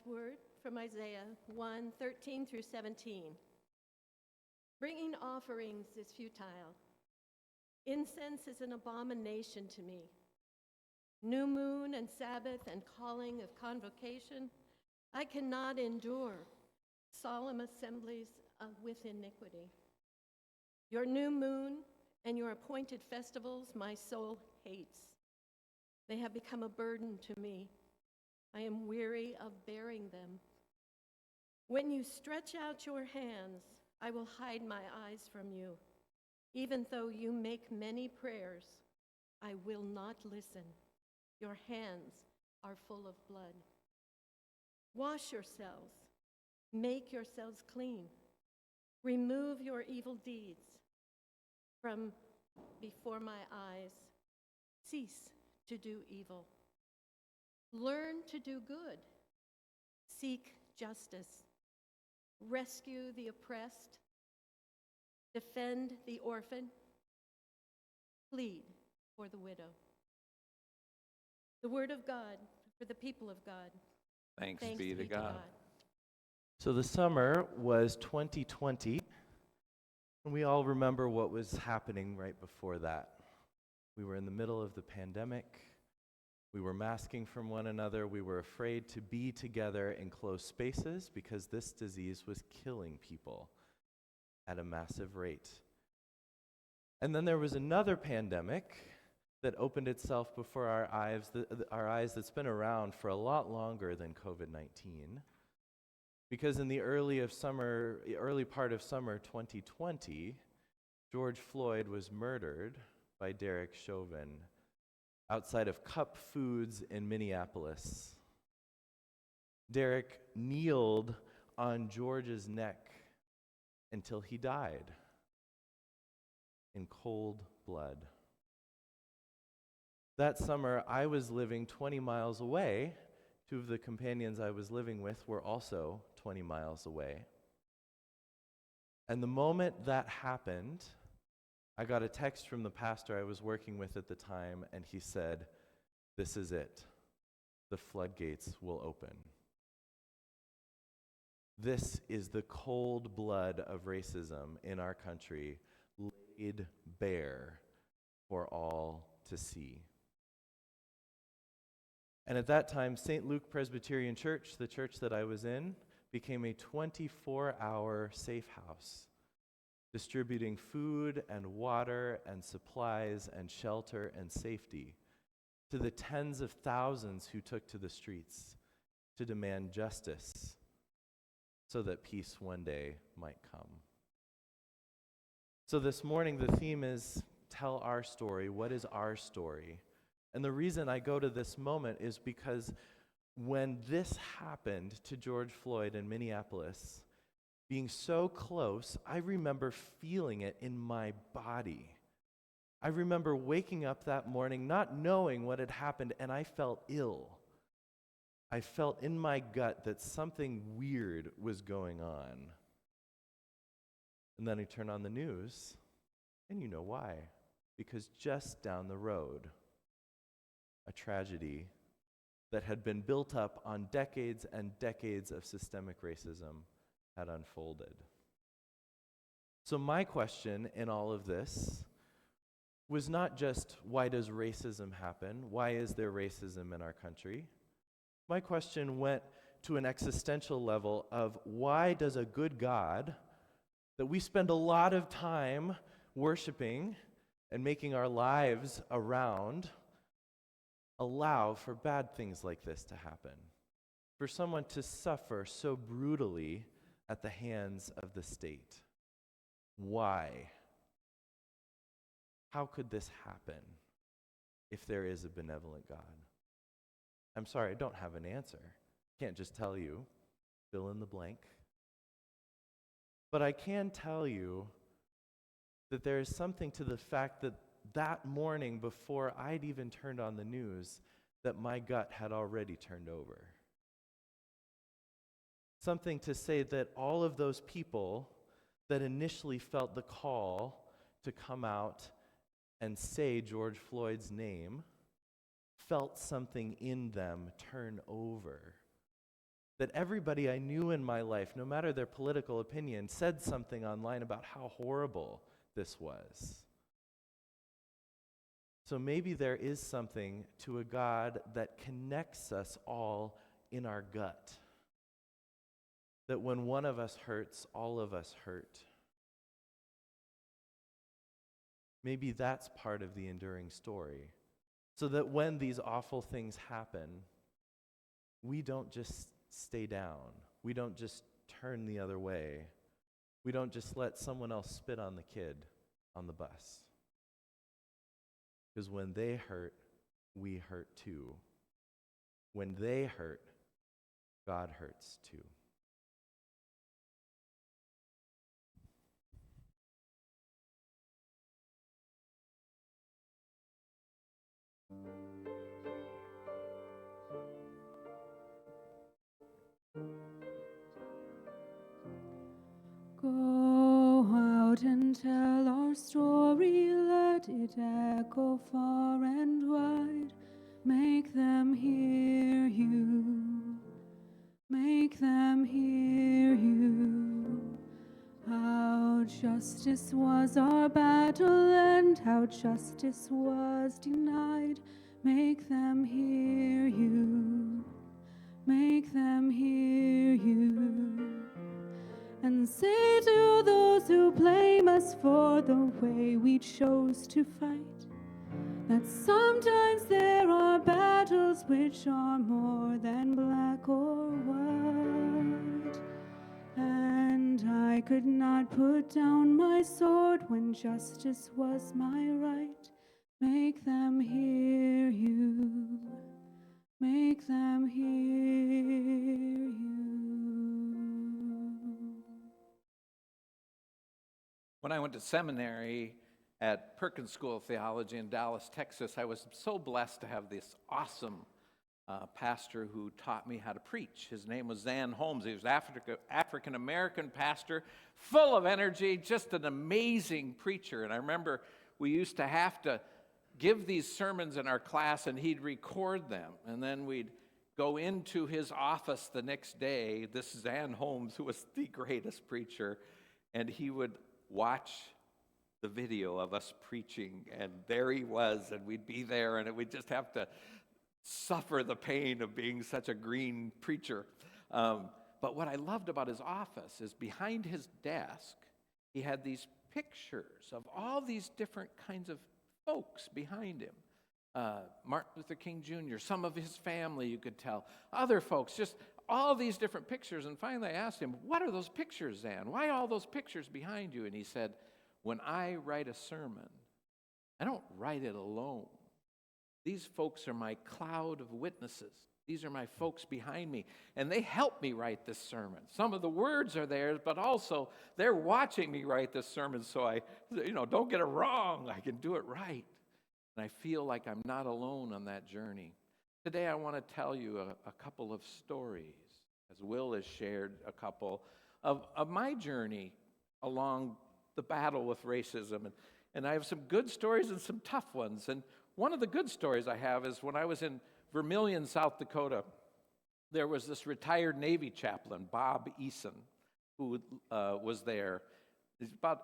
word from Isaiah 1:13 through 17. Bringing offerings is futile. Incense is an abomination to me. New moon and Sabbath and calling of convocation, I cannot endure. Solemn assemblies with iniquity. Your new moon and your appointed festivals my soul hates. They have become a burden to me. I am weary of bearing them. When you stretch out your hands, I will hide my eyes from you. Even though you make many prayers, I will not listen. Your hands are full of blood. Wash yourselves. Make yourselves clean. Remove your evil deeds from before my eyes. Cease to do evil. Learn to do good. Seek justice. Rescue the oppressed. Defend the orphan. Plead for the widow. The word of God for the people of God. Thanks be to God. So the summer was 2020, and we all remember what was happening right before that. We were in the middle of the pandemic. We were masking from one another. We were afraid to be together in closed spaces because this disease was killing people at a massive rate. And then there was another pandemic that opened itself before our eyes that's been around for a lot longer than COVID-19. Because in the early part of summer 2020, George Floyd was murdered by Derek Chauvin outside of Cup Foods in Minneapolis. Derek kneeled on George's neck until he died in cold blood. That summer, I was living 20 miles away. Two of the companions I was living with were also 20 miles away. And the moment that happened, I got a text from the pastor I was working with at the time, and he said, "This is it. The floodgates will open." This is the cold blood of racism in our country laid bare for all to see. And at that time, St. Luke Presbyterian Church, the church that I was in, became a 24-hour safe house, distributing food and water and supplies and shelter and safety to the tens of thousands who took to the streets to demand justice so that peace one day might come. So this morning, the theme is tell our story. What is our story? And the reason I go to this moment is because when this happened to George Floyd in Minneapolis, being so close, I remember feeling it in my body. I remember waking up that morning not knowing what had happened, and I felt ill. I felt in my gut that something weird was going on. And then I turn on the news, and you know why. Because just down the road, a tragedy that had been built up on decades and decades of systemic racism had unfolded. So my question in all of this was not just, why does racism happen? Why is there racism in our country? My question went to an existential level of, why does a good God that we spend a lot of time worshiping and making our lives around allow for bad things like this to happen? For someone to suffer so brutally at the hands of the state? Why? How could this happen if there is a benevolent God? I'm sorry, I don't have an answer. Can't just tell you, fill in the blank. But I can tell you that there is something to the fact that that morning, before I'd even turned on the news, that my gut had already turned over. Something to say that all of those people that initially felt the call to come out and say George Floyd's name felt something in them turn over that everybody I knew in my life, no matter their political opinion, said something online about how horrible this was. So maybe there is something to a God that connects us all in our gut. That when one of us hurts, all of us hurt. Maybe that's part of the enduring story. So that when these awful things happen, we don't just stay down. We don't just turn the other way. We don't just let someone else spit on the kid on the bus. Because when they hurt, we hurt too. When they hurt, God hurts too. Go out and tell our story, let it echo far and wide. Make them hear you, make them hear you. How justice was our battle and how justice was denied. Make them hear you, make them hear you. And say to those who blame us for the way we chose to fight, that sometimes there are battles which are more than black or white. And I could not put down my sword when justice was my right. Make them hear you, make them hear you. When I went to seminary at Perkins School of Theology in Dallas, Texas, I was so blessed to have this awesome pastor who taught me how to preach. His name was Zan Holmes. He was an African-American pastor, full of energy, just an amazing preacher. And I remember we used to have to give these sermons in our class, and he'd record them. And then we'd go into his office the next day, this Zan Holmes, who was the greatest preacher, and he would watch the video of us preaching, and there he was, and we'd be there, and we'd just have to suffer the pain of being such a green preacher. But what I loved about his office is behind his desk, he had these pictures of all these different kinds of folks behind him. Martin Luther King Jr., some of his family, you could tell, other folks, just all these different pictures. And finally I asked him, what are those pictures, Zan? Why all those pictures behind you? And he said, when I write a sermon, I don't write it alone. These folks are my cloud of witnesses. These are my folks behind me, and they help me write this sermon. Some of the words are theirs, but also they're watching me write this sermon, so I, don't get it wrong. I can do it right. And I feel like I'm not alone on that journey. Today I want to tell you a couple of stories, as Will has shared a couple, of my journey along the battle with racism. And I have some good stories and some tough ones. And one of the good stories I have is when I was in Vermilion, South Dakota, there was this retired Navy chaplain, Bob Eason, who was there. He's about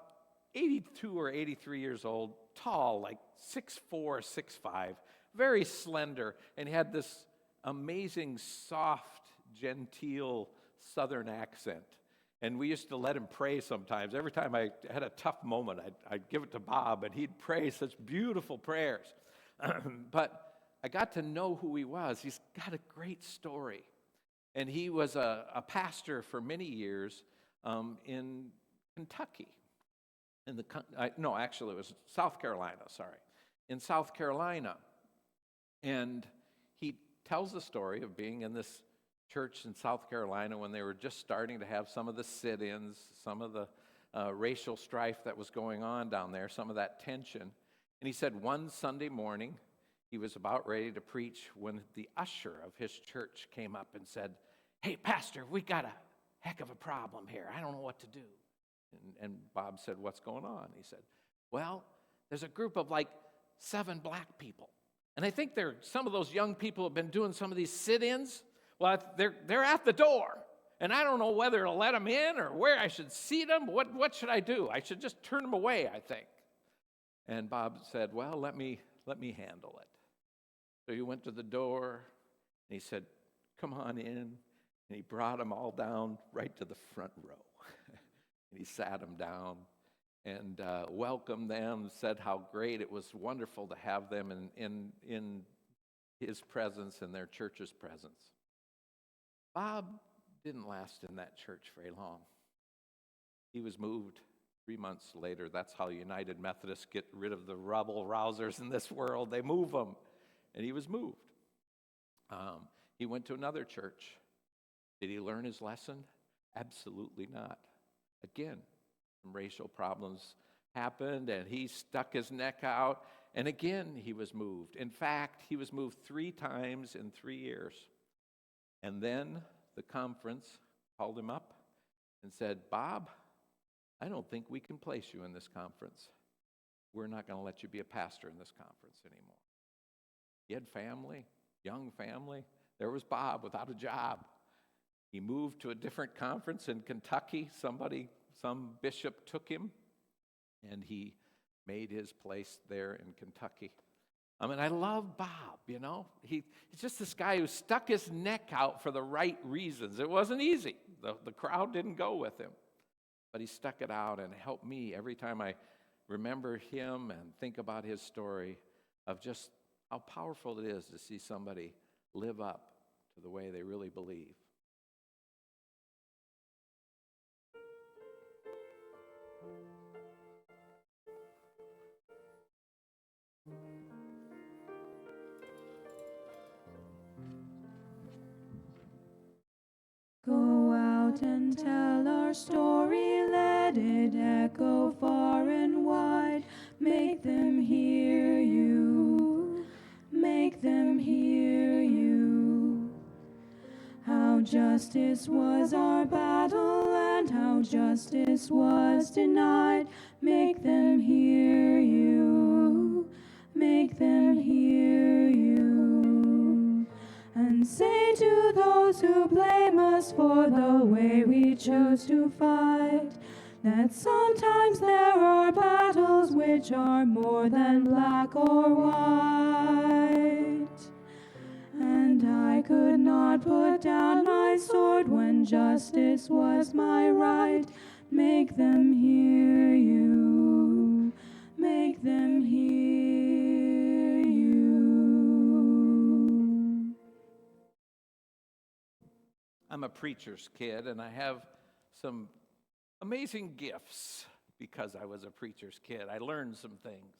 82 or 83 years old, tall, like 6'4", 6'5", very slender, and he had this amazing, soft, genteel Southern accent. And we used to let him pray sometimes. Every time I had a tough moment, I'd give it to Bob, and he'd pray such beautiful prayers. But I got to know who he was. He's got a great story. And he was a pastor for many years in Kentucky. Actually, it was South Carolina, in South Carolina. And he tells the story of being in this church in South Carolina when they were just starting to have some of the sit-ins, some of the racial strife that was going on down there, some of that tension. And he said one Sunday morning, he was about ready to preach when the usher of his church came up and said, "Hey, pastor, we got a heck of a problem here. I don't know what to do." And Bob said, "What's going on?" He said, "Well, there's a group of like 7 black people. And I think some of those young people have been doing some of these sit-ins. Well, they're at the door, and I don't know whether to let them in or where I should seat them. What should I do? I should just turn them away, I think. And Bob said, well, let me handle it. So he went to the door, and he said, come on in. And he brought them all down right to the front row. And he sat them down and welcomed them, said how great it was wonderful to have them in his presence and their church's presence. Bob didn't last in that church very long. He was moved 3 months later. That's how United Methodists get rid of the rabble-rousers in this world. They move them. And he was moved. He went to another church. Did he learn his lesson? Absolutely not. Again, some racial problems happened, and he stuck his neck out, and again he was moved. In fact, he was moved 3 times in 3 years. And then the conference called him up and said, Bob, I don't think we can place you in this conference. We're not going to let you be a pastor in this conference anymore. He had family, young family. There was Bob without a job. He moved to a different conference in Kentucky. Some bishop took him, and he made his place there in Kentucky. I love Bob, He's just this guy who stuck his neck out for the right reasons. It wasn't easy. The crowd didn't go with him. But he stuck it out and helped me every time I remember him and think about his story of just how powerful it is to see somebody live up to the way they really believe. Go out and tell our story, let it echo far and wide. Make them hear you, make them hear you. How justice was our battle and how justice was denied. Make them hear you, make them hear you. And say to those who blame us for the way we choose to fight, that sometimes there are battles which are more than black or white. And I could not put down my sword when justice was my right. Make them hear you, make them hear you. I'm a preacher's kid, and I have some amazing gifts because I was a preacher's kid. I learned some things.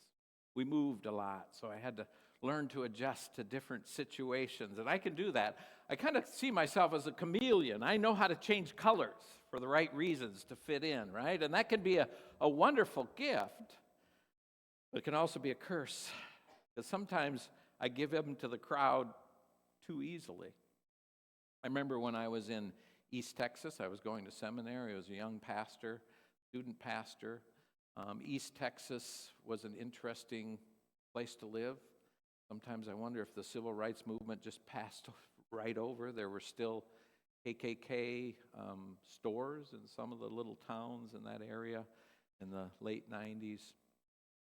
We moved a lot, so I had to learn to adjust to different situations, and I can do that. I kind of see myself as a chameleon. I know how to change colors for the right reasons to fit in, right? And that can be a wonderful gift, but it can also be a curse, because sometimes I give in to the crowd too easily. I remember when I was in East Texas, I was going to seminary. I was a young pastor, student pastor. East Texas was an interesting place to live. Sometimes I wonder if the civil rights movement just passed right over. There were still KKK stores in some of the little towns in that area in the late 90s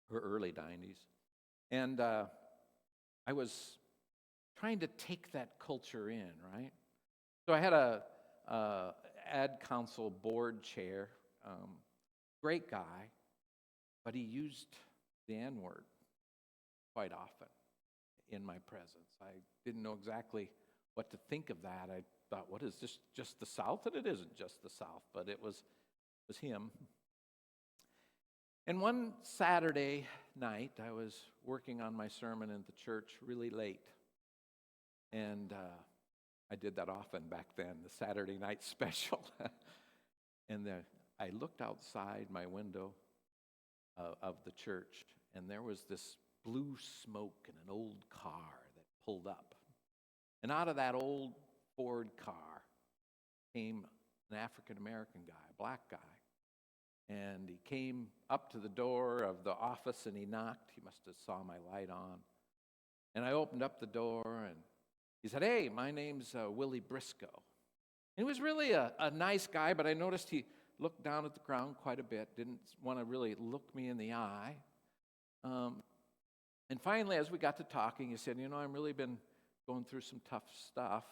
or early 90s. And I was trying to take that culture in, right? So I had a ad council board chair, great guy, but he used the N-word quite often in my presence. I didn't know exactly what to think of that. I thought, what is this, just the South? And it isn't just the South, but it was him. And one Saturday night, I was working on my sermon in the church really late. And I did that often back then, the Saturday night special. And I looked outside my window of the church, and there was this blue smoke in an old car that pulled up. And out of that old Ford car came an African-American guy, a black guy. And he came up to the door of the office and he knocked. He must have saw my light on. And I opened up the door, and He said, "Hey, my name's Willie Briscoe." He was really a nice guy, but I noticed he looked down at the ground quite a bit, didn't want to really look me in the eye. And finally, as we got to talking, he said, I've really been going through some tough stuff.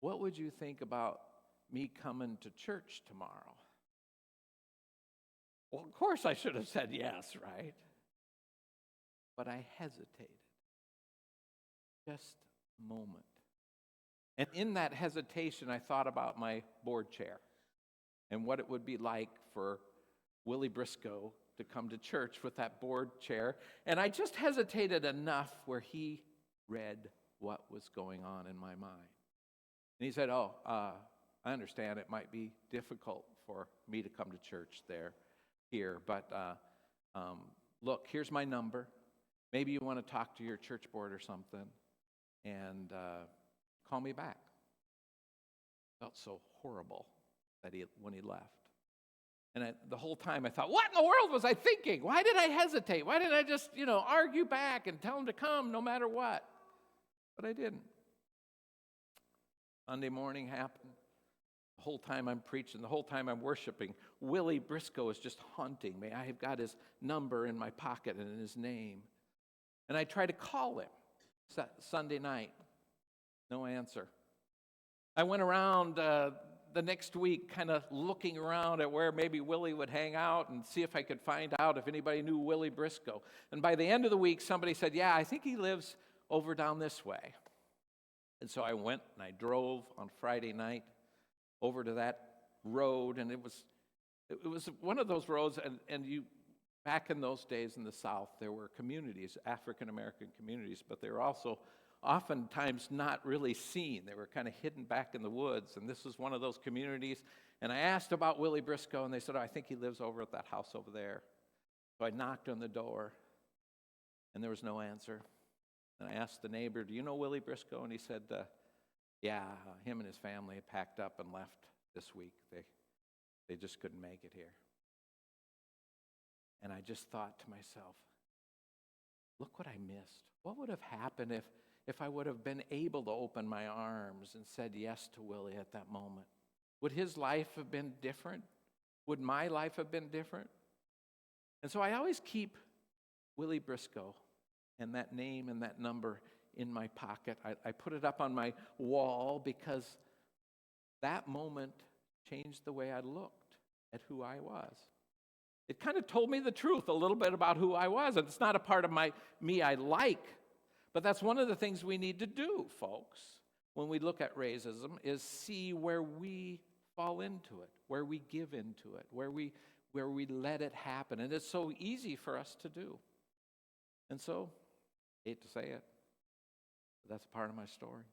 What would you think about me coming to church tomorrow? Well, of course I should have said yes, right? But I hesitated. Just a moment. And in that hesitation, I thought about my board chair and what it would be like for Willie Briscoe to come to church with that board chair. And I just hesitated enough where he read what was going on in my mind. And he said, I understand it might be difficult for me to come to church here, but look, here's my number. Maybe you want to talk to your church board or something, and call me back. Felt so horrible when he left. And the whole time I thought, what in the world was I thinking? Why did I hesitate? Why didn't I just, argue back and tell him to come no matter what? But I didn't. Sunday morning happened. The whole time I'm preaching, the whole time I'm worshiping, Willie Briscoe is just haunting me. I have got his number in my pocket and his name. And I try to call him Sunday night. No answer. I went around the next week kind of looking around at where maybe Willie would hang out and see if I could find out if anybody knew Willie Briscoe. And by the end of the week, somebody said, yeah, I think he lives over down this way. And so I went and I drove on Friday night over to that road, and it was one of those roads, and you, back in those days in the South, there were communities, African-American communities, but they were also oftentimes not really seen. They were kind of hidden back in the woods, and this was one of those communities. And I asked about Willie Briscoe, and they said, I think he lives over at that house over there. So I knocked on the door, and there was no answer. And I asked the neighbor, do you know Willie Briscoe? And he said, yeah, him and his family had packed up and left this week. They just couldn't make it here. And I just thought to myself, look what I missed. What would have happened if I would have been able to open my arms and said yes to Willie at that moment? Would his life have been different? Would my life have been different? And so I always keep Willie Briscoe and that name and that number in my pocket. I put it up on my wall because that moment changed the way I looked at who I was. It kind of told me the truth a little bit about who I was. And it's not a part of me I like, but that's one of the things we need to do, folks, when we look at racism, is see where we fall into it, where we give into it, where we let it happen. And it's so easy for us to do. And so, hate to say it, but that's part of my story.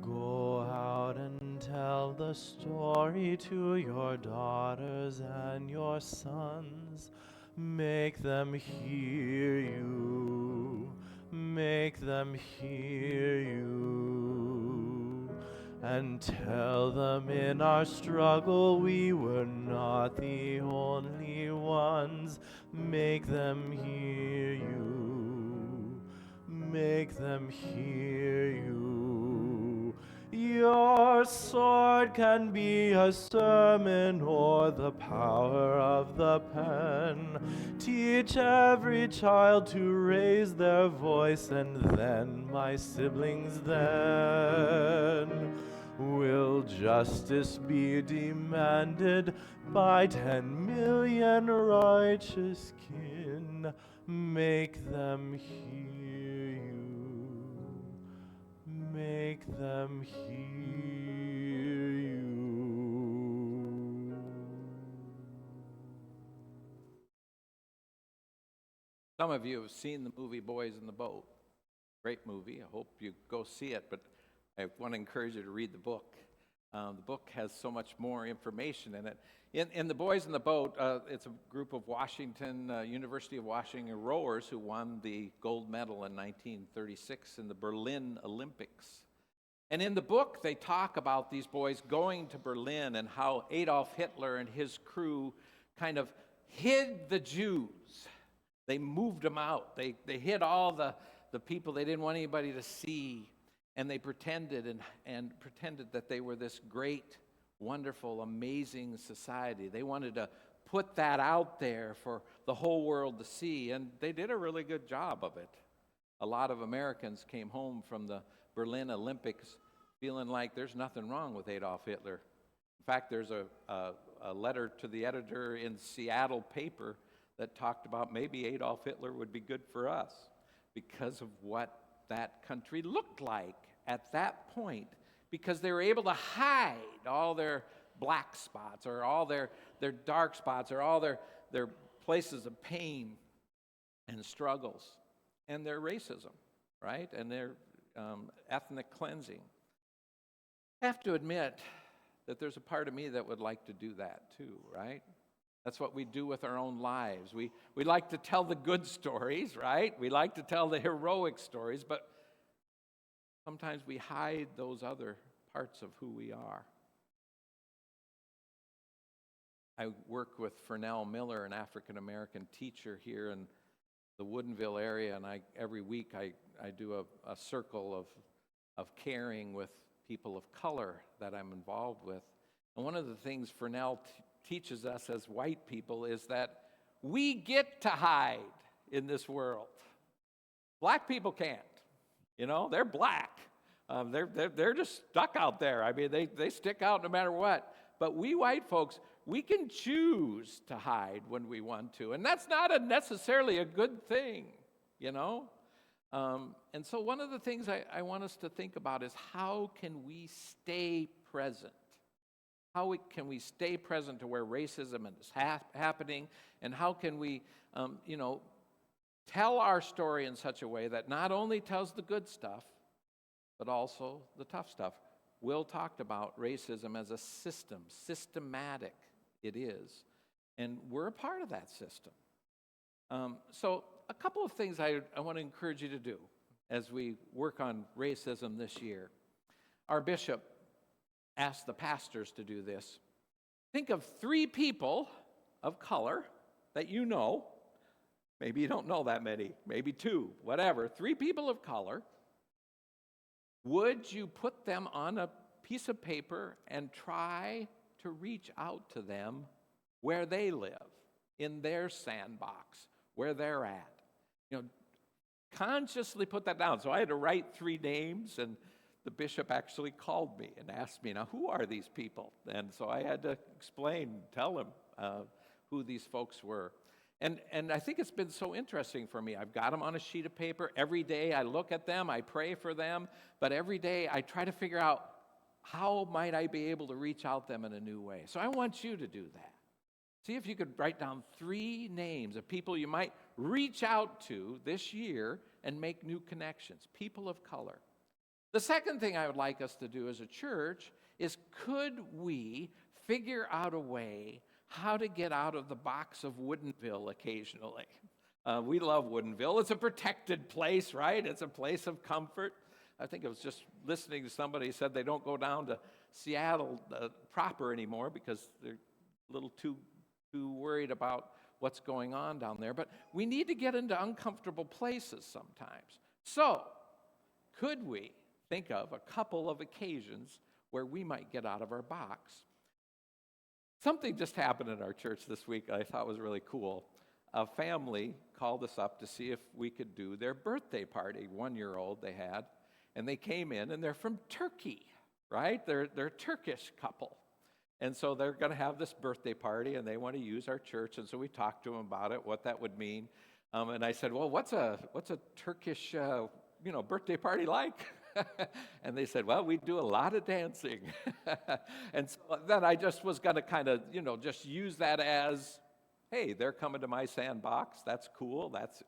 Go out and tell the story to your daughters and your sons. Make them hear you. Make them hear you. And tell them in our struggle we were not the only ones. Make them hear you. Make them hear you. Your sword can be a sermon or the power of the pen. Teach every child to raise their voice, and then, my siblings, then will justice be demanded by 10 million righteous kin. Make them hear you. Make them hear you. Some of you have seen the movie Boys in the Boat. Great movie. I hope you go see it, but I want to encourage you to read the book. The book has so much more information in it. In The Boys in the Boat, it's a group of University of Washington rowers who won the gold medal in 1936 in the Berlin Olympics. And in the book, they talk about these boys going to Berlin and how Adolf Hitler and his crew kind of hid the Jews. They moved them out. They hid all the people they didn't want anybody to see. And they pretended that they were this great, wonderful, amazing society. They wanted to put that out there for the whole world to see, and they did a really good job of it. A lot of Americans came home from the Berlin Olympics feeling like there's nothing wrong with Adolf Hitler. In fact, there's a letter to the editor in Seattle paper that talked about maybe Adolf Hitler would be good for us because of what that country looked like at that point, because they were able to hide all their black spots or all their dark spots or all their places of pain and struggles and their racism, right? And their ethnic cleansing. I have to admit that there's a part of me that would like to do that too, right? That's what we do with our own lives. We like to tell the good stories, right? We like to tell the heroic stories, but sometimes we hide those other parts of who we are. I work with Fernell Miller, an African-American teacher here in the Woodinville area, and every week I do a circle of caring with people of color that I'm involved with. And one of the things Fernell teaches us as white people is that we get to hide in this world. Black people can't. You know, they're black. They're just stuck out there. I mean, they stick out no matter what. But we white folks, we can choose to hide when we want to. And that's not necessarily a good thing, you know? And so one of the things I want us to think about is how can we stay present? How can we stay present to where racism is happening? And how can we, tell our story in such a way that not only tells the good stuff, but also the tough stuff. Will talked about racism as a system, systematic it is, and we're a part of that system. So a couple of things I want to encourage you to do as we work on racism this year. Our bishop asked the pastors to do this. Think of 3 people of color that you know. Maybe you don't know that many, maybe 2, whatever. 3 people of color. Would you put them on a piece of paper and try to reach out to them where they live, in their sandbox, where they're at? Consciously put that down. So I had to write 3 names, and the bishop actually called me and asked me, now, who are these people? And so I had to tell him who these folks were. And I think it's been so interesting for me. I've got them on a sheet of paper. Every day I look at them, I pray for them, but every day I try to figure out how might I be able to reach out to them in a new way. So I want you to do that. See if you could write down 3 names of people you might reach out to this year and make new connections, people of color. The second thing I would like us to do as a church is, could we figure out a way how to get out of the box of Woodinville occasionally? We love Woodinville. It's a protected place, right? It's a place of comfort. I think I was just listening to somebody who said they don't go down to Seattle proper anymore because they're a little too worried about what's going on down there. But we need to get into uncomfortable places sometimes. So, could we think of a couple of occasions where we might get out of our box? Something just happened in our church this week I thought was really cool. A family called us up to see if we could do their birthday party, 1-year-old they had, and they came in, and they're from Turkey, right? They're a Turkish couple. And so they're going to have this birthday party, and they want to use our church, and so we talked to them about it, what that would mean. And I said, well, what's a Turkish birthday party like? And they said, well, we do a lot of dancing. And so then I just was going to kind of, just use that as, hey, they're coming to my sandbox. That's cool. That's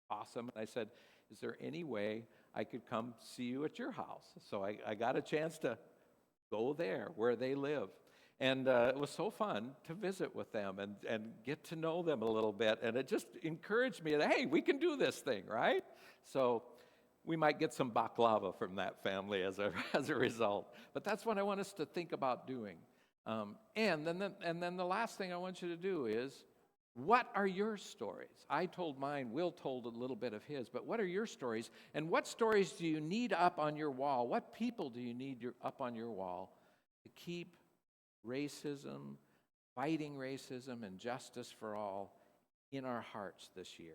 awesome. And I said, is there any way I could come see you at your house? So I got a chance to go there where they live. And it was so fun to visit with them and get to know them a little bit. And it just encouraged me that, hey, we can do this thing, right? So we might get some baklava from that family as a result. But that's what I want us to think about doing. And then the last thing I want you to do is, what are your stories? I told mine, Will told a little bit of his, but what are your stories? And what stories do you need up on your wall? What people do you need up on your wall to keep racism, fighting racism, and justice for all in our hearts this year?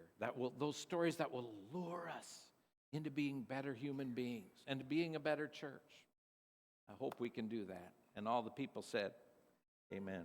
Those stories that will lure us into being better human beings and to being a better church. I hope we can do that. And all the people said, amen.